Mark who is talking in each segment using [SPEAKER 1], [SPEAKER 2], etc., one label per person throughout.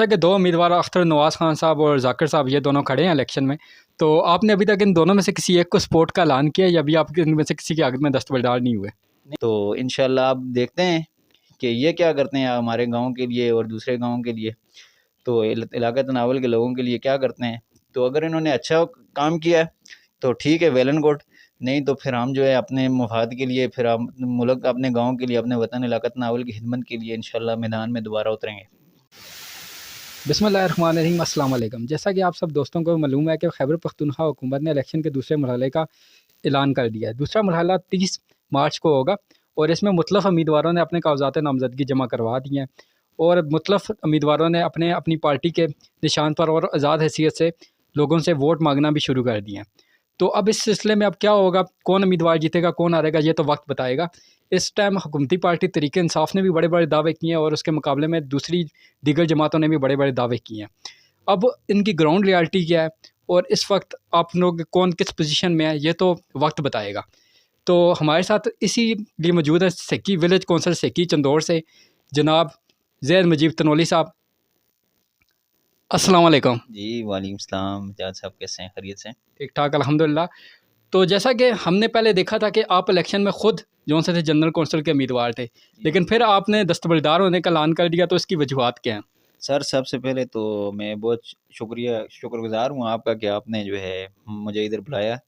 [SPEAKER 1] जैसा कि दो उम्मीदवार अख्तर नवाज़ खान साहब और जाकिर साहब ये दोनों खड़े हैं इलेक्शन में, तो आपने अभी तक इन दोनों में से किसी एक को सपोर्ट का ऐलान किया या अभी आप इनमें से किसी के आगे में दस्तबरदार नहीं हुए?
[SPEAKER 2] तो इंशाल्लाह आप देखते हैं कि ये क्या करते हैं हमारे गांव के लिए और दूसरे गांव के लिए, तो इलाका तनावल के लोगों के लिए क्या करते हैं। तो अगर इन्होंने अच्छा काम किया है तो ठीक है, वेल एंड गुड। नहीं तो फिर हम जो है अपने मफाद के लिए, फिर हम मुल्क, अपने गांव के लिए, अपने वतन इलाका तनावल की खिदमत के लिए इंशाल्लाह मैदान में दोबारा उतरेंगे।
[SPEAKER 1] बिस्मिल्लाहिर्रहमानिर्रहीम, अस्सलाम वालेकुम। जैसा कि आप सब दोस्तों को मालूम है कि खैबर पख्तूनख्वा हुकूमत ने इलेक्शन के दूसरे मरहले का ऐलान कर दिया है। दूसरा मरहला 30 मार्च को होगा और इसमें मुख्तलिफ़ उम्मीदवारों ने अपने कागजात नामज़दगी जमा करवा दिए हैं और मुख्तलिफ़ उम्मीदवारों ने अपने अपनी पार्टी के निशान पर और आज़ाद हैसियत से लोगों से वोट मांगना भी शुरू कर दिए हैं। तो अब इस सिलसिले में अब क्या होगा, कौन उम्मीदवार जीतेगा, कौन हारेगा, ये तो वक्त बताएगा। इस टाइम हुकूमती पार्टी तहरीक इंसाफ ने भी बड़े बड़े दावे किए हैं और उसके मुकाबले में दूसरी दीगर जमातों ने भी बड़े बड़े दावे किए हैं। अब इनकी ग्राउंड रियलिटी क्या है और इस वक्त आप लोग कौन किस पोजीशन में है, ये तो वक्त बताएगा। तो हमारे साथ इसी लिए मौजूद है सेक्की विलेज कौंसल सेक्की चंदौड़ से जनाब ज़ैद मजीब तनोली साहब। अस्सलाम वालेकुम।
[SPEAKER 2] जी वालेकुम सलाम, मिजाज साहब कैसे हैं? खैरियत से?
[SPEAKER 1] ठीक ठाक अल्हम्दुलिल्लाह। तो जैसा कि हमने पहले देखा था कि आप इलेक्शन में ख़ुद जौन से थे जनरल कौंसल के उम्मीदवार थे, लेकिन फिर आपने दस्तबरदार होने का ऐलान कर दिया, तो इसकी वजूहत क्या हैं?
[SPEAKER 2] सर सबसे पहले तो मैं बहुत शुक्रगुज़ार हूँ आपका कि आपने जो है मुझे इधर बुलाया,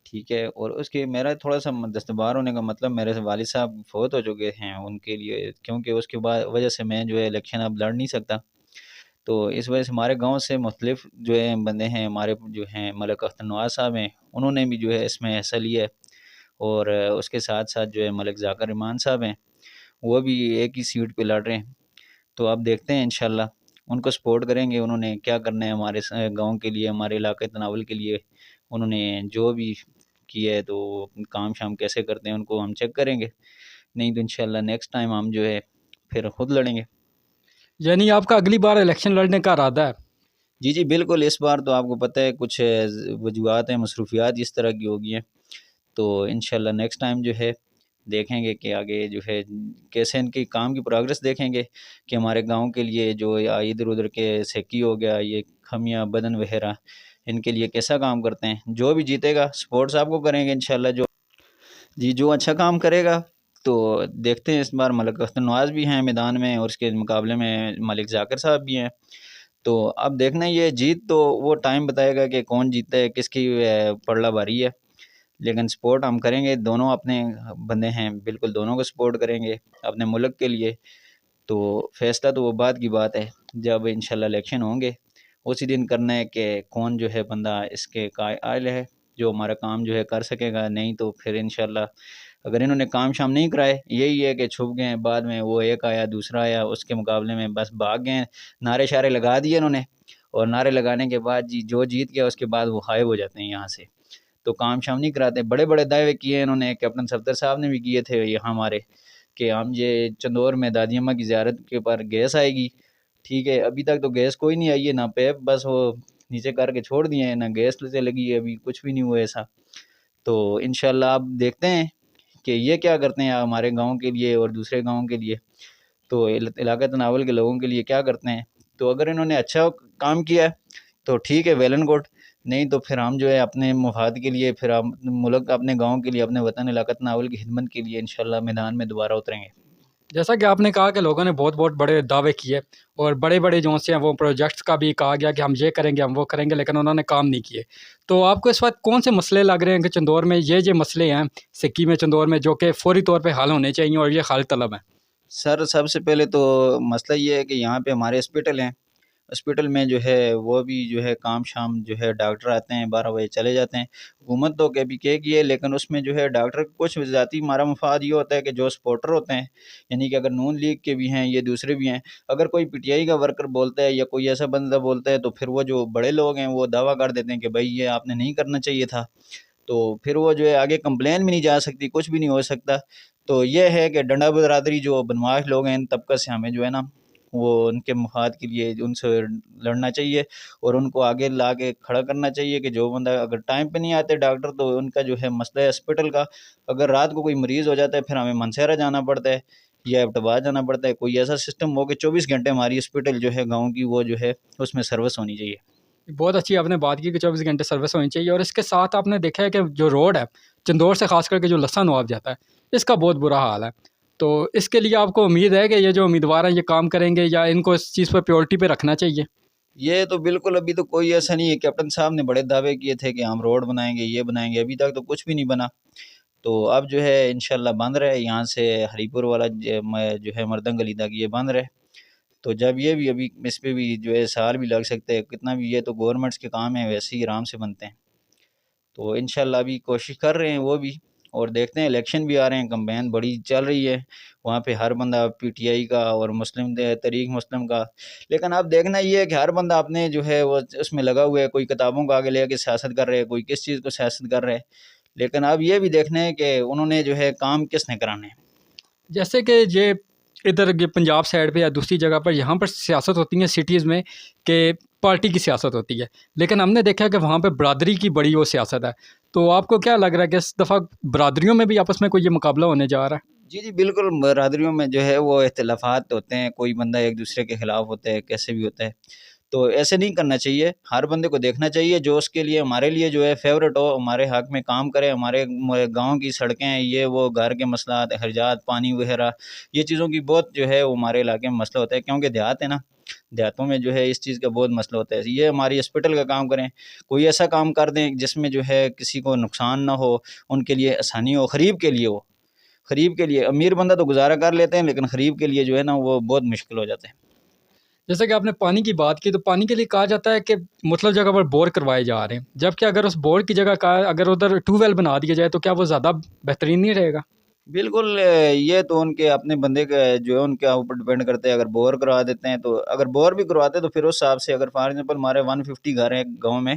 [SPEAKER 2] ठीक है। और उसके मेरा थोड़ा-सा दस्तबरदार होने का मतलब, मेरे वालिद साहब फ़ौत हो चुके हैं, उनके लिए, क्योंकि उसके बाद वजह से मैं जो है इलेक्शन अब लड़ नहीं सकता। तो इस वजह से हमारे गाँव से मुख्तलिफ जो है बंदे हैं, हमारे जो हैं मलिक अख्तर नवाज़ साहब हैं, उन्होंने भी जो है इसमें हिस्सा लिया है। और उसके साथ-साथ जो है मलिक ज़ाकिर रहमान साहब हैं, वो भी एक ही सीट पे लड़ रहे हैं। तो अब देखते हैं इंशाल्लाह, उनको सपोर्ट करेंगे। उन्होंने क्या करना है हमारे गाँव के लिए, हमारे इलाके तनावल के लिए, उन्होंने जो भी किया है, तो काम शाम कैसे करते हैं उनको हम चेक करेंगे। नहीं तो इंशाल्लाह नेक्स्ट टाइम हम जो है फिर खुद लड़ेंगे।
[SPEAKER 1] यानी आपका अगली बार इलेक्शन लड़ने का इरादा है?
[SPEAKER 2] जी, जी, बिल्कुल। इस बार तो आपको पता है कुछ वजूहात हैं, मसरूफियात इस तरह की हो गई हैं। तो इंशाल्लाह नेक्स्ट टाइम जो है देखेंगे कि आगे जो है कैसे इनकी काम की प्रोग्रेस देखेंगे कि हमारे गाँव के लिए जो या इधर-उधर के सेक्की हो गया, ये खमिया, बदन वगैरह, इनके लिए कैसा काम करते हैं। जो भी जीतेगा सपोर्ट साहब को करेंगे इंशाल्लाह। जो अच्छा काम करेगा, तो देखते हैं इस बार मलिक अख्तर नवाज़ भी हैं मैदान में और उसके मुकाबले में मलिक ज़ाकिर साहब भी हैं। तो अब देखना ये जीत तो वो टाइम बताएगा कि कौन जीतता है, किसकी पलड़ा भारी है। लेकिन सपोर्ट हम करेंगे, दोनों अपने बंदे हैं, बिल्कुल दोनों को सपोर्ट करेंगे अपने मुल्क के लिए। तो फ़ैसला तो वो बाद की बात है, जब इंशाल्लाह इलेक्शन होंगे, उसी दिन करना है कि कौन जो है बंदा इसके कायल है, जो हमारा काम जो है कर सकेगा। नहीं तो फिर इंशाल्लाह अगर इन्होंने काम शाम नहीं कराए, यही है कि छुप गए हैं, बाद में वो एक आया, दूसरा आया, उसके मुकाबले में बस भाग गए हैं, नारे-शारे लगा दिए इन्होंने। और नारे लगाने के बाद जी जो जीत गया उसके बाद वो गायब हो जाते हैं यहाँ से। तो काम शाम नहीं कराते। बड़े-बड़े दावे किए इन्होंने, कैप्टन सफदर साहब ने भी किए थे यहाँ हमारे, कि हम ये चंदौर में दादी अम्मा की ज़ियारत के पर गैस आएगी, ठीक है। अभी तक तो गैस कोई नहीं आई है, ना पाइप बस वो नीचे करके छोड़ दिए हैं, ना गैस से लगी है, अभी कुछ भी नहीं हुआ ऐसा। तो इंशाल्लाह अब देखते हैं कि ये क्या करते हैं हमारे गाँव के लिए और दूसरे गाँव के लिए, तो इलाका तनावल के लोगों के लिए क्या करते हैं। तो अगर इन्होंने अच्छा काम किया है तो ठीक है, वेल एंड गुड। नहीं तो फिर हम जो है अपने मफाद के लिए, फिर हम मुल्क, अपने गाँव के लिए, अपने वतन इलाका तनावल की खिदमत के लिए इंशाल्लाह मैदान में दोबारा उतरेंगे।
[SPEAKER 1] जैसा कि आपने कहा कि लोगों ने बहुत बहुत बड़े दावे किए और बड़े बड़े जो से हैं वो प्रोजेक्ट्स का भी कहा गया कि हम ये करेंगे, हम वो करेंगे, लेकिन उन्होंने काम नहीं किए। तो आपको इस वक्त कौन से मसले लग रहे हैं कि चंदौर में ये मसले हैं, सिक्की में, चंदौर में, जो कि फौरी तौर पे हल होने चाहिए और ये खाली तलब हैं?
[SPEAKER 2] सर सबसे पहले तो मसला ये है कि यहाँ पे हमारे हॉस्पिटल हैं। हॉस्पिटल में जो है वो भी जो है काम शाम जो है डॉक्टर आते हैं 12 बजे चले जाते हैं। हुकूमत तो कभी कहेगी है, लेकिन उसमें जो है डॉक्टर कुछ ज़ाती हमारा मफाद ये होता है कि जो सपोर्टर होते हैं, यानी कि अगर नून लीग के भी हैं, ये दूसरे भी हैं, अगर कोई पीटीआई का वर्कर बोलता है या कोई ऐसा बंदा बोलता है, तो फिर वो जो बड़े लोग हैं वो दावा कर देते हैं कि भाई ये आपने नहीं करना चाहिए था। तो फिर वो जो है आगे कंप्लेन भी नहीं जा सकती, कुछ भी नहीं हो सकता। तो ये है कि डंडा बरदरी जो बदमाश लोग हैं, इन तबका से हमें जो है ना, वो उनके मफाद के लिए उनसे लड़ना चाहिए और उनको आगे ला के खड़ा करना चाहिए कि जो बंदा अगर टाइम पे नहीं आते डॉक्टर, तो उनका जो है मसला है हॉस्पिटल का। अगर रात को कोई मरीज़ हो जाता है, फिर हमें मनसेरा जाना पड़ता है, या एबटाबाद जाना पड़ता है। कोई ऐसा सिस्टम हो कि 24 घंटे हमारी हॉस्पिटल जो है गाँव की वो जो है उसमें सर्विस होनी चाहिए।
[SPEAKER 1] बहुत अच्छी आपने बात की कि 24 घंटे सर्विस होनी चाहिए। और इसके साथ आपने देखा है कि जो रोड है चंदौर से खास करके जो लस्सा नवाब जाता है, इसका बहुत बुरा हाल है। तो इसके लिए आपको उम्मीद है कि ये जो उम्मीदवार हैं ये काम करेंगे, या इनको इस चीज़ पर प्रायोरिटी पे रखना चाहिए?
[SPEAKER 2] ये तो बिल्कुल अभी तो कोई ऐसा नहीं है। कैप्टन साहब ने बड़े दावे किए थे कि हम रोड बनाएंगे, ये बनाएंगे, अभी तक तो कुछ भी नहीं बना। तो अब जो है इंशाल्लाह बंद रहे, यहाँ से हरीपुर वाला जो है मर्दन गली तक ये बंद रहे। तो जब ये भी अभी इस पे भी जो है साल भी लग सकते हैं, कितना भी, ये तो गवर्नमेंट्स के काम है, वैसे ही आराम से बनते हैं। तो इंशाल्लाह अभी कोशिश कर रहे हैं वो भी। और देखते हैं, इलेक्शन भी आ रहे हैं, कैंपेन बड़ी चल रही है, वहाँ पे हर बंदा पीटीआई का और मुस्लिम तरीक मुस्लिम का। लेकिन अब देखना ये है कि हर बंदा अपने जो है वो उसमें लगा हुआ है, कोई किताबों को आगे लेके सियासत कर रहे हैं, कोई किस चीज़ को सियासत कर रहे हैं। लेकिन अब ये भी देखना है कि उन्होंने जो है काम किसने कराने हैं।
[SPEAKER 1] जैसे कि ये इधर ये पंजाब साइड पे या दूसरी जगह पर यहाँ पर सियासत होती है सिटीज़ में, कि पार्टी की सियासत होती है, लेकिन हमने देखा है कि वहाँ पे बरादरी की बड़ी वो सियासत है। तो आपको क्या लग रहा है कि इस दफ़ा बरादरियों में भी आपस में कोई ये मुकाबला होने जा रहा है?
[SPEAKER 2] जी, जी, बिल्कुल, बरादरियों में जो है वो इख्तिलाफ़ात होते हैं, कोई बंदा एक दूसरे के खिलाफ़ होता है, कैसे भी होता है। तो ऐसे नहीं करना चाहिए, हर बंदे को देखना चाहिए जो उसके लिए, हमारे लिए जो है फ़ेवरेट हो, हमारे हक़ में काम करे, हमारे गाँव की सड़कें, ये वो घर के मसलात, खर्चात, पानी वग़ैरह, ये चीज़ों की बहुत जो है वो हमारे इलाके में मसला होता है, क्योंकि देहात है ना, देहातों में जो है इस चीज़ का बहुत मसला होता है। ये हमारी हॉस्पिटल का काम करें, कोई ऐसा काम कर दें जिसमें जो है किसी को नुकसान ना हो, उनके लिए आसानी हो, गरीब के लिए हो। गरीब के लिए, अमीर बंदा तो गुज़ारा कर लेते हैं, लेकिन गरीब के लिए जो है ना वो बहुत मुश्किल हो जाता है।
[SPEAKER 1] जैसे कि आपने पानी की बात की, तो पानी के लिए कहा जाता है कि मतलब जगह पर बोर करवाए जा रहे हैं, जबकि अगर उस बोर की जगह का अगर उधर ट्यूबवेल बना दिया जाए तो क्या वो ज़्यादा बेहतरीन नहीं रहेगा?
[SPEAKER 2] बिल्कुल, ये तो उनके अपने बंदे का जो है उनके ऊपर डिपेंड करता है। अगर बोर करवा देते हैं, तो अगर बोर भी करवाते हैं तो फिर उस हिसाब से, अगर फॉर एग्ज़ाम्पल हमारे 150 घर हैं गाँव में,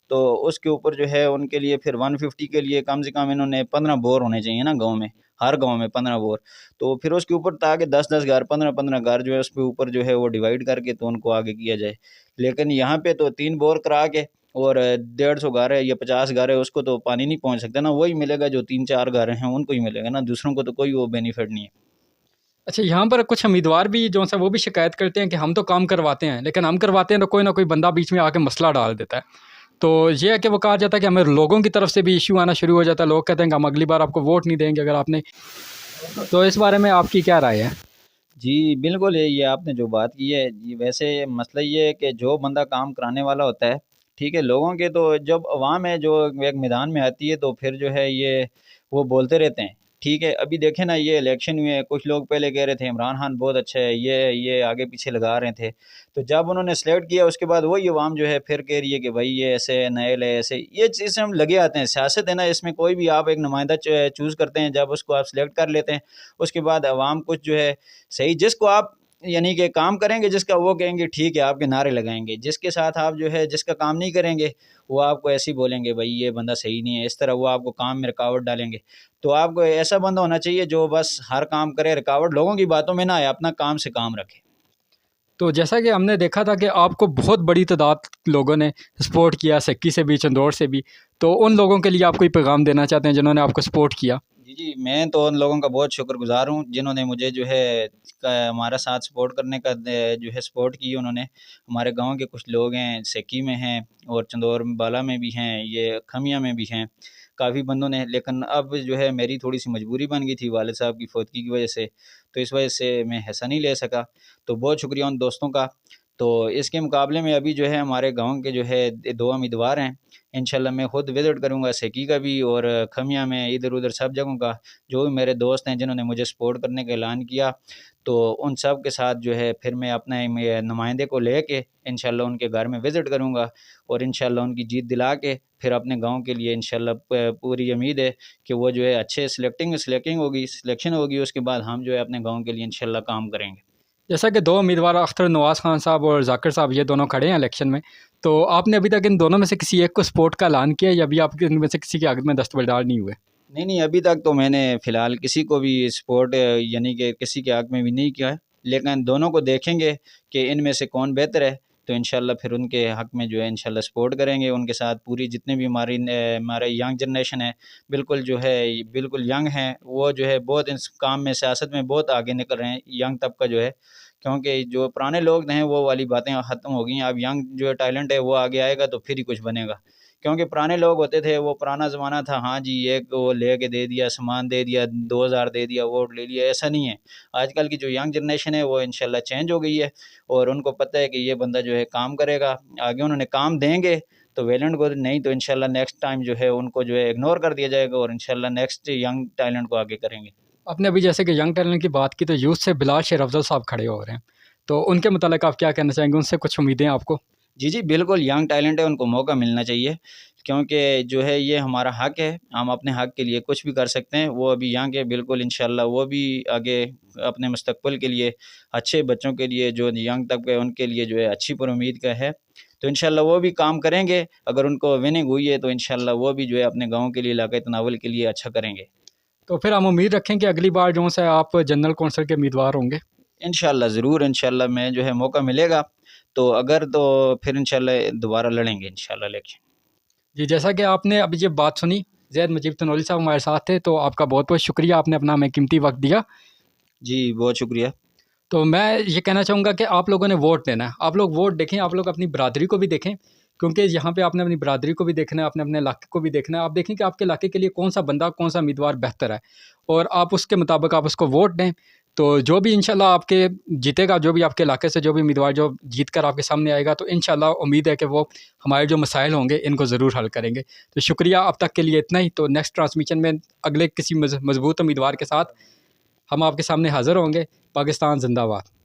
[SPEAKER 2] तो उसके ऊपर जो है उनके लिए फिर 150 के लिए कम से कम इन्होंने 15 बोर होने चाहिए ना गाँव में, हर गाँव में 15 बोर। तो फिर उसके ऊपर ताकि 10-10 घर, 15-15 घर जो है उसके ऊपर जो है वो डिवाइड करके तो उनको आगे किया जाए। लेकिन यहाँ पे तो 3 बोर करा के और 150 घर है या 50 घर है, उसको तो पानी नहीं पहुँच सकता ना, वही मिलेगा जो 3-4 घर हैं उनको ही मिलेगा ना, दूसरों को तो कोई वो बेनिफिट नहीं है।
[SPEAKER 1] अच्छा, यहाँ पर कुछ उम्मीदवार भी जो है वो भी शिकायत करते हैं कि हम तो काम करवाते हैं, लेकिन हम करवाते हैं तो कोई ना कोई बंदा बीच में आके मसला डाल देता है। तो ये है कि वो कहा जाता है कि हमें लोगों की तरफ से भी इश्यू आना शुरू हो जाता है, लोग कहते हैं कि हम अगली बार आपको वोट नहीं देंगे अगर आपने। तो इस बारे में आपकी क्या राय है?
[SPEAKER 2] जी, बिल्कुल, ये आपने जो बात की है, ये वैसे मसला ये है कि जो बंदा काम कराने वाला होता है, ठीक है, लोगों के तो जब अवाम है जो एक मैदान में आती है तो फिर जो है ये वो बोलते रहते हैं, ठीक है। अभी देखें ना, ये इलेक्शन हुए हैं, कुछ लोग पहले कह रहे थे इमरान खान बहुत अच्छा है, ये आगे पीछे लगा रहे थे। तो जब उन्होंने सेलेक्ट किया उसके बाद वही अवाम जो है फिर कह रही है कि भाई ये ऐसे है, नायल है, ऐसे। ये चीज़ से हम लगे आते हैं, सियासत है ना, इसमें कोई भी आप एक नुमाइंदा चूज़ करते हैं, जब उसको आप सेलेक्ट कर लेते हैं, उसके बाद अवाम कुछ जो है सही, जिसको आप यानी कि काम करेंगे जिसका, वो कहेंगे ठीक है, आपके नारे लगाएँगे। जिसके साथ आप जो है जिसका काम नहीं करेंगे, वो आपको ऐसे ही बोलेंगे भई ये बंदा सही नहीं है, इस तरह वो आपको काम में रुकावट डालेंगे। तो आपको ऐसा बंदा होना चाहिए जो बस हर काम करे, रुकावट लोगों की बातों में ना आए, अपना काम से काम रखे।
[SPEAKER 1] तो जैसा कि हमने देखा था कि आपको बहुत बड़ी तादाद लोगों ने सपोर्ट किया, सेक्की से भी, चंदौड़ से भी। तो उन लोगों के लिए आप कोई पैगाम देना चाहते हैं जिन्होंने आपको सपोर्ट किया?
[SPEAKER 2] जी, जी, मैं तो उन लोगों का बहुत शुक्रगुज़ार हूँ, जिन्होंने मुझे जो है क हमारा साथ सपोर्ट करने का जो है सपोर्ट की उन्होंने। हमारे गाँव के कुछ लोग हैं, सेक्की में हैं और चंदौर बाला में भी हैं, ये खमिया में भी हैं, काफ़ी बंदों ने। लेकिन अब जो है मेरी थोड़ी-सी मजबूरी बन गई थी वालिद साहब की फ़ौतगी की वजह से, तो इस वजह से मैं हिस्सा नहीं ले सका। तो बहुत शुक्रिया उन दोस्तों का। तो इसके मुकाबले में अभी जो है हमारे गाँव के जो है 2 उम्मीदवार हैं। इंशाल्लाह मैं खुद विज़िट करूँगा सेकी का भी और खमिया में, इधर-उधर सब जगहों का। जो भी मेरे दोस्त हैं जिन्होंने मुझे सपोर्ट करने का ऐलान किया, तो उन सब के साथ जो है फिर मैं अपने नुमाइंदे को लेके इंशाल्लाह उनके घर में विज़िट करूँगा और इंशाल्लाह उनकी जीत दिला के फिर अपने गाँव के लिए इंशाल्लाह पूरी उम्मीद है कि वो जो है अच्छे सिलेक्शन होगी, उसके बाद हम जो है अपने गाँव के लिए इंशाल्लाह काम करेंगे।
[SPEAKER 1] जैसा कि 2 उम्मीदवार अख्तर नवाज़ खान साहब और ज़ाकिर साहब ये दोनों खड़े हैं इलेक्शन में, तो आपने अभी तक इन दोनों में से किसी एक को सपोर्ट का ऐलान किया, या अभी आप इनमें से किसी के आगे में दस्तबरदार नहीं हुए?
[SPEAKER 2] नहीं, नहीं, अभी तक तो मैंने फ़िलहाल किसी को भी सपोर्ट यानी कि किसी के हक़ में भी नहीं किया है। लेकिन दोनों को देखेंगे कि इनमें से कौन बेहतर है। तो इंशाल्लाह फिर उनके हक़ में जो है इंशाल्लाह सपोर्ट करेंगे। उनके साथ पूरी जितने भी हमारे यंग जनरेशन है, बिल्कुल जो है बिल्कुल यंग हैं, वो जो है बहुत इस काम में सियासत में बहुत आगे निकल रहे हैं, यंग तबका जो है। क्योंकि जो पुराने लोग हैं वो वाली बातें ख़त्म हो गई हैं। अब यंग जो टैलेंट है वो आगे आएगा तो फिर ही कुछ बनेगा। क्योंकि पुराने लोग होते थे, वो पुराना ज़माना था, हाँ जी, एक वो लेके दे दिया, सामान दे दिया, 2000 दे दिया, वोट ले लिया, ऐसा नहीं है। आजकल की जो यंग जनरेशन है वो इंशाल्लाह चेंज हो गई है और उनको पता है कि ये बंदा जो है काम करेगा, आगे उन्होंने काम देंगे तो वैलेंट को, नहीं तो इंशाल्लाह नेक्स्ट टाइम जो है उनको जो है इग्नोर कर दिया जाएगा और इंशाल्लाह नेक्स्ट यंग टैलेंट को आगे करेंगे।
[SPEAKER 1] आपने अभी जैसे कि यंग टैलेंट की बात की, तो यूथ से बिलाल शेर अफ़ज़ल साहब खड़े हो रहे हैं, तो उनके मुतालिक आप क्या कहना चाहेंगे? उनसे कुछ उम्मीदें आपको?
[SPEAKER 2] जी, जी, बिल्कुल यंग टैलेंट है, उनको मौका मिलना चाहिए क्योंकि जो है ये हमारा हक़ है, हम अपने हक़ के लिए कुछ भी कर सकते हैं। वो अभी यंग है, बिल्कुल इंशाल्लाह वो भी आगे अपने मुस्तक़बिल के लिए, अच्छे बच्चों के लिए, जो यंग तबका है उनके लिए जो है अच्छी उम्मीद का है। तो इंशाल्लाह वो भी काम करेंगे, अगर उनको विनिंग हुई है तो इंशाल्लाह वो भी जो है अपने गाँव के लिए, इलाक़ाई तनावुल के लिए अच्छा करेंगे।
[SPEAKER 1] तो फिर हम उम्मीद रखें कि अगली बार जो है आप जनरल कौंसल के उम्मीदवार होंगे?
[SPEAKER 2] इंशाल्लाह ज़रूर, इंशाल्लाह मैं जो है मौका मिलेगा तो अगर तो फिर इंशाल्लाह दोबारा लड़ेंगे इंशाल्लाह इलेक्शन।
[SPEAKER 1] जी, जैसा कि आपने अभी ये बात सुनी, ज़ैद मजीब तनोली साहब हमारे साथ थे, तो आपका बहुत-बहुत शुक्रिया, आपने अपना हमें कीमती वक़्त दिया।
[SPEAKER 2] जी, बहुत शुक्रिया।
[SPEAKER 1] तो मैं ये कहना चाहूँगा कि आप लोगों ने वोट देना है। आप लोग वोट देखें, आप लोग अपनी बिरादरी को भी देखें, क्योंकि यहाँ पे आपने अपनी बिरादरी को भी देखना है, आपने अपने इलाके को भी देखना है। आप देखें कि आपके इलाके के लिए कौन-सा बंदा, कौन-सा उम्मीदवार बेहतर है और आप उसके मुताबिक आप उसको वोट दें। तो जो भी इंशाल्लाह आपके जीतेगा, जो भी आपके इलाके से जो भी उम्मीदवार जो जीत कर आपके सामने आएगा, तो इंशाल्लाह उम्मीद है कि वो हमारे जो मसाइल होंगे, इनको ज़रूर हल करेंगे। तो शुक्रिया, अब तक के लिए इतना ही। तो नेक्स्ट ट्रांसमिशन में अगले किसी मज़बूत उम्मीदवार के साथ हम आपके सामने हाज़िर होंगे। पाकिस्तान ज़िंदाबाद।